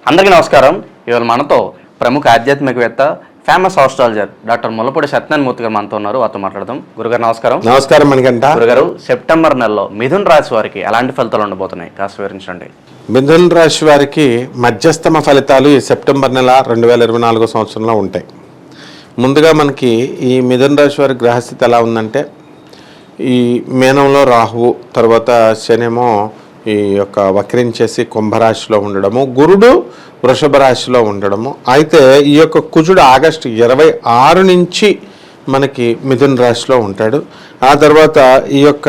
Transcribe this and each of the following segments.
అందరికీ నమస్కారం. ఇవాళ మనతో ప్రముఖ ఆధ్యాత్మికవేత్త, famous astrologer doctor Mullapudi Satyanarayana Murthy garu మనతో ఉన్నారు. వారితో మాట్లాడదాం. గురుగారు నమస్కారం. నమస్కారం మణికంఠ. గురుగారు, సెప్టెంబర్ నెలలో మిథున్ రాశి వారికి ఎలాంటి ఫలితాలు ఉండబోతున్నాయి కాస్త వివరించండి. మిథున్ రాశి వారికి మధ్యస్థమ ఫలితాలు ఈ సెప్టెంబర్ నెల 2024 సంవత్సరంలో ఉంటాయి. ముందుగా మనకి ఈ మిథున్ రాశి వారి గ్రహస్థితి ఎలా ఉందంటే, ఈ మీనంలో రాహువు, తర్వాత శనేమో ఈ యొక్క వక్రించేసి కుంభరాశిలో ఉండడము, గురుడు వృషభ రాశిలో ఉండడము. అయితే ఈ యొక్క కుజుడు ఆగస్టు 26 నుంచి మనకి మిథున్ రాశిలో ఉంటాడు. ఆ తర్వాత ఈ యొక్క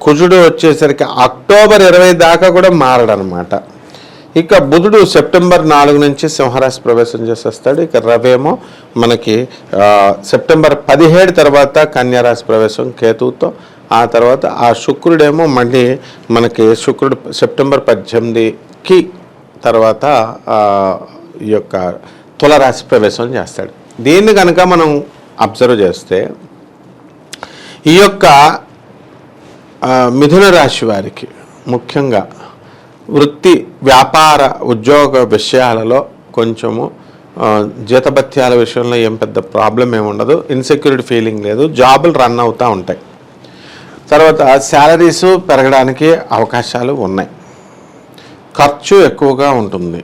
కుజుడు వచ్చేసరికి అక్టోబర్ 20 దాకా కూడా మారడనమాట. ఇక బుధుడు సెప్టెంబర్ 4 నుంచి సింహరాశి ప్రవేశం చేసేస్తాడు. ఇక రవేమో మనకి సెప్టెంబర్ 17 తర్వాత కన్యారాశి ప్రవేశం కేతువుతో. ఆ తర్వాత ఆ శుక్రుడేమో మళ్ళీ మనకి శుక్రుడు సెప్టెంబర్ 18కి తర్వాత ఈ యొక్క తులరాశి ప్రవేశం చేస్తాడు. దీన్ని కనుక మనం అబ్జర్వ్ చేస్తే ఈ యొక్క మిథున రాశి వారికి ముఖ్యంగా వృత్తి, వ్యాపార, ఉద్యోగ విషయాలలో కొంచెము జీతభత్యాల విషయంలో ఏం పెద్ద ప్రాబ్లం ఏమి ఉండదు. ఇన్సెక్యూరిటీ ఫీలింగ్ లేదు. జాబులు రన్ అవుతూ ఉంటాయి. తర్వాత శాలరీస్ పెరగడానికి అవకాశాలు ఉన్నాయి. ఖర్చు ఎక్కువగా ఉంటుంది.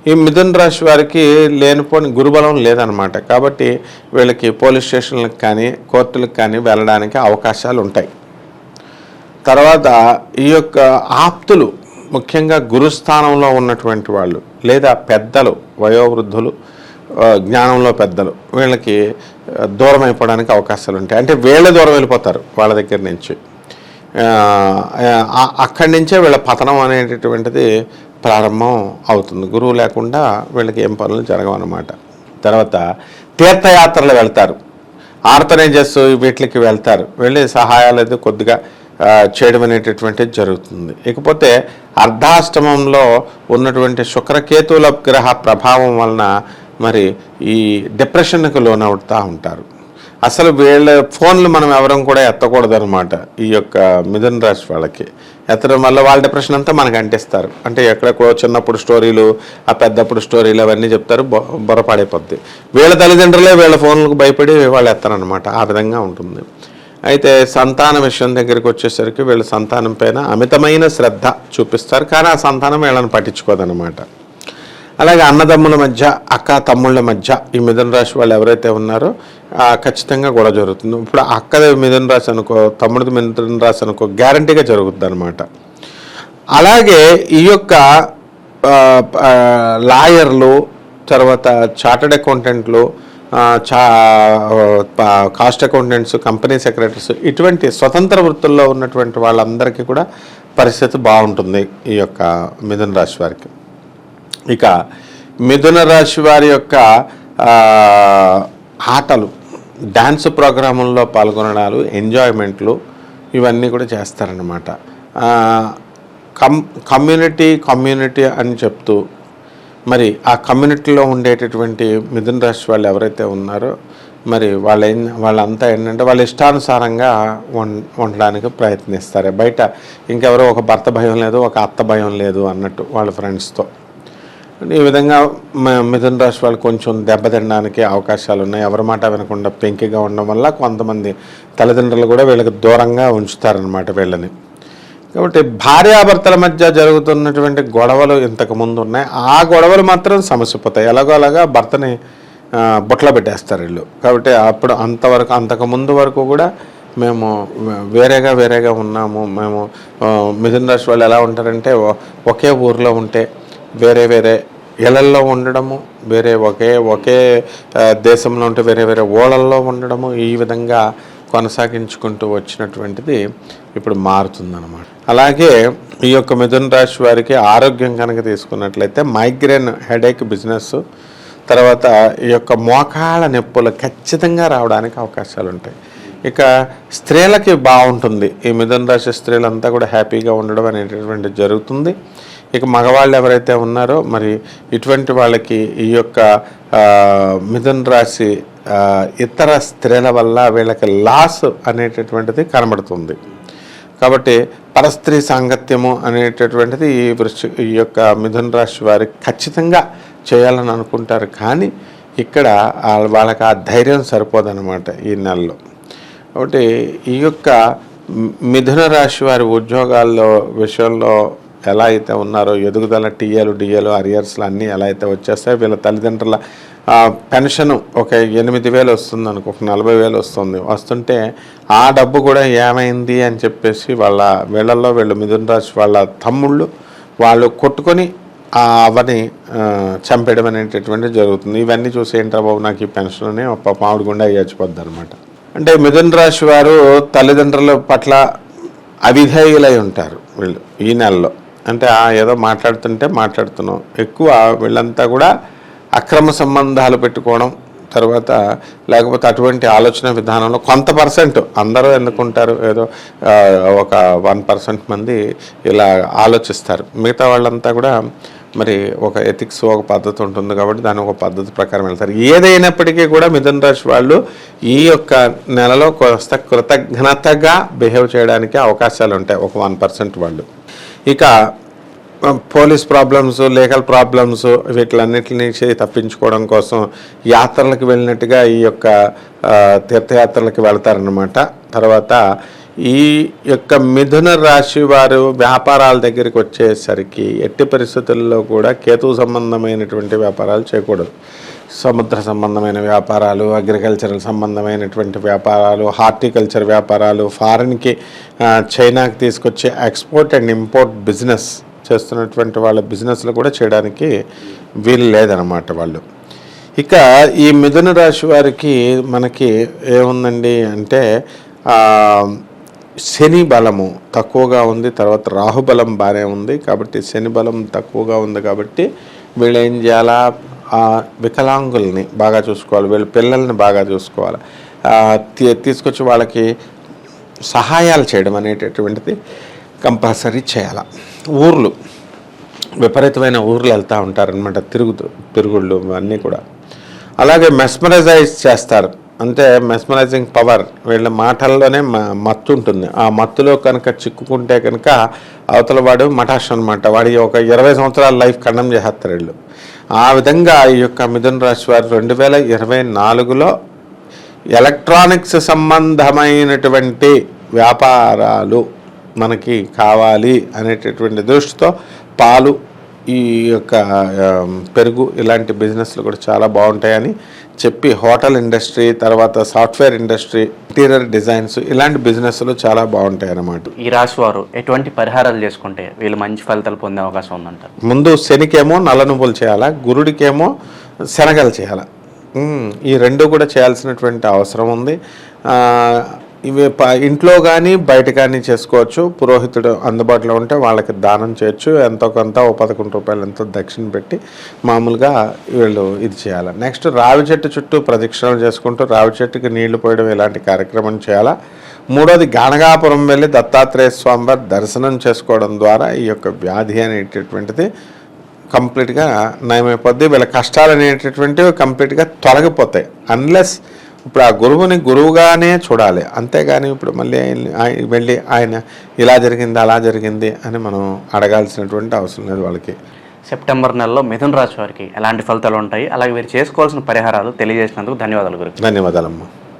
ఈ మిథున రాశి వారికి లేనిపోని గురుబలం లేదనమాట. కాబట్టి వీళ్ళకి పోలీస్ స్టేషన్లకు కానీ కోర్టులకు కానీ వెళ్ళడానికి అవకాశాలు ఉంటాయి. తర్వాత ఈ యొక్క ఆప్తులు, ముఖ్యంగా గురుస్థానంలో ఉన్నటువంటి వాళ్ళు లేదా పెద్దలు, వయోవృద్ధులు, జ్ఞానంలో పెద్దలు, వీళ్ళకి దూరం అయిపోవడానికి అవకాశాలు ఉంటాయి. అంటే వీళ్ళే దూరం వెళ్ళిపోతారు వాళ్ళ దగ్గర నుంచి. అక్కడి నుంచే వీళ్ళ పతనం అనేటటువంటిది ప్రారంభం అవుతుంది. గురువు లేకుండా వీళ్ళకి ఏం పనులు జరగవన్నమాట. తర్వాత తీర్థయాత్రలు వెళ్తారు, ఆర్గనైజర్స్ వీటికి వెళ్తారు. వెళ్ళి సహాయాలు అయితే కొద్దిగా చేయడం అనేటటువంటిది జరుగుతుంది. ఇకపోతే అర్ధాష్టమంలో ఉన్నటువంటి శుక్రకేతువుల గ్రహ ప్రభావం వలన మరి ఈ డిప్రెషన్కు లోనవుతూ ఉంటారు. అసలు వీళ్ళ ఫోన్లు మనం ఎవరం కూడా ఎత్తకూడదు అనమాట. ఈ యొక్క మిథున రాశి వాళ్ళకి ఎత్తడం వల్ల వాళ్ళ డిప్రెషన్ అంతా మనకు అంటిస్తారు. అంటే ఎక్కడెక్కడో చిన్నప్పుడు స్టోరీలు, ఆ పెద్దప్పుడు స్టోరీలు అవన్నీ చెప్తారు, బొరపాడైపోద్ది. వీళ్ళ తల్లిదండ్రులే వీళ్ళ ఫోన్లకు భయపడి వాళ్ళు ఎత్తారనమాట. ఆ విధంగా ఉంటుంది. అయితే సంతాన విషయం దగ్గరికి వచ్చేసరికి వీళ్ళ సంతానం పైన అమితమైన శ్రద్ధ చూపిస్తారు, కానీ ఆ సంతానం వీళ్ళని పట్టించుకోదనమాట. అలాగే అన్నదమ్ముల మధ్య, అక్క తమ్ముళ్ళ మధ్య ఈ మిథున రాశి వాళ్ళు ఎవరైతే ఉన్నారో ఖచ్చితంగా గొడవ జరుగుతుంది. ఇప్పుడు అక్కది మిథున రాశి అనుకో, తమ్ముడిది మిథున రాశి అనుకో, గ్యారంటీగా జరుగుతుంది అనమాట. అలాగే ఈ యొక్క లాయర్లు, తర్వాత చార్టెడ్ అకౌంటెంట్లు, కాస్ట్ అకౌంటెంట్స్, కంపెనీ సెక్రటరీస్, ఇటువంటి స్వతంత్ర వృత్తుల్లో ఉన్నటువంటి వాళ్ళందరికీ కూడా పరిస్థితి బాగుంటుంది ఈ యొక్క మిథున రాశి వారికి. ఇక మిథున రాశి వారి యొక్క ఆటలు, డ్యాన్స్ ప్రోగ్రాముల్లో పాల్గొనడాలు, ఎంజాయ్మెంట్లు ఇవన్నీ కూడా చేస్తారన్నమాట. కమ్యూనిటీ అని చెప్తూ మరి ఆ కమ్యూనిటీలో ఉండేటటువంటి మిథున రాశి వాళ్ళు ఎవరైతే ఉన్నారో మరి వాళ్ళంతా ఏంటంటే వాళ్ళ ఇష్టానుసారంగా ఉండడానికి ప్రయత్నిస్తారు. బయట ఇంకెవరో ఒక భర్త భయం లేదు, ఒక అత్త భయం లేదు అన్నట్టు వాళ్ళ ఫ్రెండ్స్తో. ఈ విధంగా మిథున రాశి వాళ్ళు కొంచెం దెబ్బతినడానికి అవకాశాలు ఉన్నాయి. ఎవరి మాట వినకుండా పెంకిగా ఉండడం వల్ల కొంతమంది తల్లిదండ్రులు కూడా వీళ్ళకి దూరంగా ఉంచుతారనమాట వీళ్ళని. కాబట్టి భార్యాభర్తల మధ్య జరుగుతున్నటువంటి గొడవలు ఇంతకుముందు ఉన్నాయి. ఆ గొడవలు మాత్రం సమసిపోతాయి. అలాగా భర్తని బుట్టలో పెట్టేస్తారు వీళ్ళు. కాబట్టి అప్పుడు అంతకుముందు వరకు కూడా మేము వేరేగా ఉన్నాము. మేము మిథున రాశి వాళ్ళు ఎలా ఉంటారంటే, ఒకే ఊరిలో ఉంటే వేరే ఇళ్లల్లో ఉండడము, ఒకే దేశంలో ఉంటే వేరే ఓళ్ళల్లో ఉండడము, ఈ విధంగా కొనసాగించుకుంటూ వచ్చినటువంటిది ఇప్పుడు మారుతుందన్నమాట. అలాగే ఈ యొక్క మిథున రాశి వారికి ఆరోగ్యం కనుక తీసుకున్నట్లయితే మైగ్రేన్, హెడేక్, బిజినెస్, తర్వాత ఈ యొక్క మోకాళ్ళ నొప్పులు ఖచ్చితంగా రావడానికి అవకాశాలు ఉంటాయి. ఇక స్త్రీలకి బాగుంటుంది. ఈ మిథున రాశి స్త్రీలంతా కూడా హ్యాపీగా ఉండడం అనేటటువంటిది జరుగుతుంది. ఇక మగవాళ్ళు ఎవరైతే ఉన్నారో మరి ఇటువంటి వాళ్ళకి ఈ యొక్క మిథున రాశి ఇతర స్త్రీల వల్ల వీళ్ళకి లాస్ అనేటటువంటిది కనబడుతుంది. కాబట్టి పరస్త్రీ సాంగత్యము అనేటటువంటిది ఈ యొక్క మిథున రాశి వారికి ఖచ్చితంగా చేయాలని అనుకుంటారు. కానీ ఇక్కడ వాళ్ళకి ఆ ధైర్యం సరిపోదన్నమాట ఈ నెలలో. కాబట్టి ఈ యొక్క మిథున రాశి వారి ఉద్యోగాల్లో విషయంలో ఎలా అయితే ఉన్నారో ఎదుగుదల టీఏలు డిఏలు అరియర్స్లు అన్నీ ఎలా అయితే వచ్చేస్తాయో, వీళ్ళ తల్లిదండ్రుల పెన్షన్ ఒక 8,000 వస్తుంది అనుకో, ఒక 40,000 వస్తుంటే ఆ డబ్బు కూడా ఏమైంది అని చెప్పేసి వీళ్ళు మిథున రాశి వాళ్ళ తమ్ముళ్ళు వాళ్ళు కొట్టుకొని ఆ అవ్వని చంపేయడం అనేటటువంటిది జరుగుతుంది. ఇవన్నీ చూసి ఏంట్రా బాబు నాకు ఈ పెన్షన్ అని మామిడి గుండా అయ్యచ్చిపోద్ది అనమాట. అంటే మిథున రాశి వారు తల్లిదండ్రుల పట్ల అవిధేయులై ఉంటారు వీళ్ళు ఈ నెలలో. అంటే ఏదో మాట్లాడుతున్నాం ఎక్కువ వీళ్ళంతా కూడా అక్రమ సంబంధాలు పెట్టుకోవడం, తర్వాత లేకపోతే అటువంటి ఆలోచన విధానంలో కొంత పర్సెంట్, అందరూ ఎందుకుంటారు, ఏదో ఒక 1% మంది ఇలా ఆలోచిస్తారు. మిగతా వాళ్ళంతా కూడా మరి ఒక ఎథిక్స్ ఒక పద్ధతి ఉంటుంది కాబట్టి దాని ఒక పద్ధతి ప్రకారం వెళ్తారు. ఏదైనప్పటికీ కూడా మిథున రాశి వాళ్ళు ఈ యొక్క నెలలో కొంత కృతజ్ఞతగా బిహేవ్ చేయడానికి అవకాశాలు ఉంటాయి, ఒక 1% వాళ్ళు. ఇక పోలీస్ ప్రాబ్లమ్స్, లీగల్ ప్రాబ్లమ్స్ వీటిలన్నిటిని తప్పించుకోవడం కోసం యాత్రలకు వెళ్ళినట్టుగా ఈ యొక్క తీర్థయాత్రలకు వెళ్తారనమాట. తర్వాత ఈ యొక్క మిథున రాశి వారు వ్యాపారాల దగ్గరికి వచ్చేసరికి ఎట్టి పరిస్థితుల్లో కూడా కేతు సంబంధమైనటువంటి వ్యాపారాలు చేయకూడదు. సముద్ర సంబంధమైన వ్యాపారాలు, అగ్రికల్చరల్ సంబంధమైనటువంటి వ్యాపారాలు, హార్టికల్చర్ వ్యాపారాలు, ఫారిన్కి చైనాకి తీసుకొచ్చే ఎక్స్పోర్ట్ అండ్ ఇంపోర్ట్ బిజినెస్ చేస్తున్నటువంటి వాళ్ళ బిజినెస్లు కూడా చేయడానికి వీలు లేదనమాట వాళ్ళు. ఇక ఈ మిథున రాశి వారికి మనకి ఏముందండి అంటే శని బలము తక్కువగా ఉంది, తర్వాత రాహుబలం బాగానే ఉంది. కాబట్టి శని బలం తక్కువగా ఉంది కాబట్టి వీళ్ళు ఏం చేయాలా, వికలాంగుల్ని బాగా చూసుకోవాలి, వీళ్ళ పిల్లల్ని బాగా చూసుకోవాలి, తీసుకొచ్చి వాళ్ళకి సహాయాలు చేయడం అనేటటువంటిది కంపల్సరీ చేయాలి. ఊర్లు విపరీతమైన ఊర్లు వెళ్తూ ఉంటారనమాట, తిరుగుళ్ళు అన్నీ కూడా. అలాగే మెస్మరైజ్ చేస్తారు, అంటే మెస్మరైజింగ్ పవర్ వీళ్ళ మాటల్లోనే మత్తు ఉంటుంది. ఆ మత్తులో కనుక చిక్కుకుంటే కనుక అవతల వాడు మఠాష్ అనమాట, వాడి ఒక 20 సంవత్సరాల లైఫ్ ఖండం చేస్తారు వీళ్ళు. ఆ విధంగా ఈ యొక్క మిథున రాశి వారు 2024లో ఎలక్ట్రానిక్స్ సంబంధమైనటువంటి వ్యాపారాలు మనకి కావాలి అనేటటువంటి దృష్టితో పాలు, ఈ యొక్క పెరుగు ఇలాంటి బిజినెస్లు కూడా చాలా బాగుంటాయని చెప్పి హోటల్ ఇండస్ట్రీ, తర్వాత సాఫ్ట్వేర్ ఇండస్ట్రీ, ఇంటీరియర్ డిజైన్స్ ఇలాంటి బిజినెస్లు చాలా బాగుంటాయి అన్నమాట. ఈ రాశి వారు ఎటువంటి పరిహారాలు చేసుకుంటే వీళ్ళు మంచి ఫలితాలు పొందే అవకాశం ఉందంటారు? ముందు శనికేమో నల్ల నువ్వులు చేయాలా, గురుడికేమో శనగలు చేయాలా. ఈ రెండు కూడా చేయాల్సినటువంటి అవసరం ఉంది. ఇవి ఇంట్లో కానీ బయట కానీ చేసుకోవచ్చు. పురోహితుడు అందుబాటులో ఉంటే వాళ్ళకి దానం చేయొచ్చు. ఎంతో కొంత 11 రూపాయలు ఎంతో దక్షిణ పెట్టి మామూలుగా వీళ్ళు ఇది చేయాలి. నెక్స్ట్ రావి చెట్టు చుట్టూ ప్రదక్షిణలు చేసుకుంటూ రావి చెట్టుకి నీళ్లు పోయడం ఇలాంటి కార్యక్రమం చేయాలా. మూడోది గాణగాపురం వెళ్ళి దత్తాత్రేయ స్వామి వారి దర్శనం చేసుకోవడం ద్వారా ఈ యొక్క వ్యాధి అనేటటువంటిది కంప్లీట్గా నయమైపోద్ది. వీళ్ళ కష్టాలు అనేటటువంటివి కంప్లీట్గా తొలగిపోతాయి. అన్లెస్ ఇప్పుడు ఆ గురువుని గురువుగానే చూడాలి, అంతేగాని ఇప్పుడు మళ్ళీ వెళ్ళి ఆయన ఇలా జరిగింది అలా జరిగింది అని మనం అడగాల్సినటువంటి అవసరం లేదు వాళ్ళకి. సెప్టెంబర్ నెలలో మిథున రాశి వారికి ఎలాంటి ఫలితాలు ఉంటాయి, అలాగే వీరు చేసుకోవాల్సిన పరిహారాలు తెలియజేసినందుకు ధన్యవాదాలు గురు. ధన్యవాదాలమ్మా.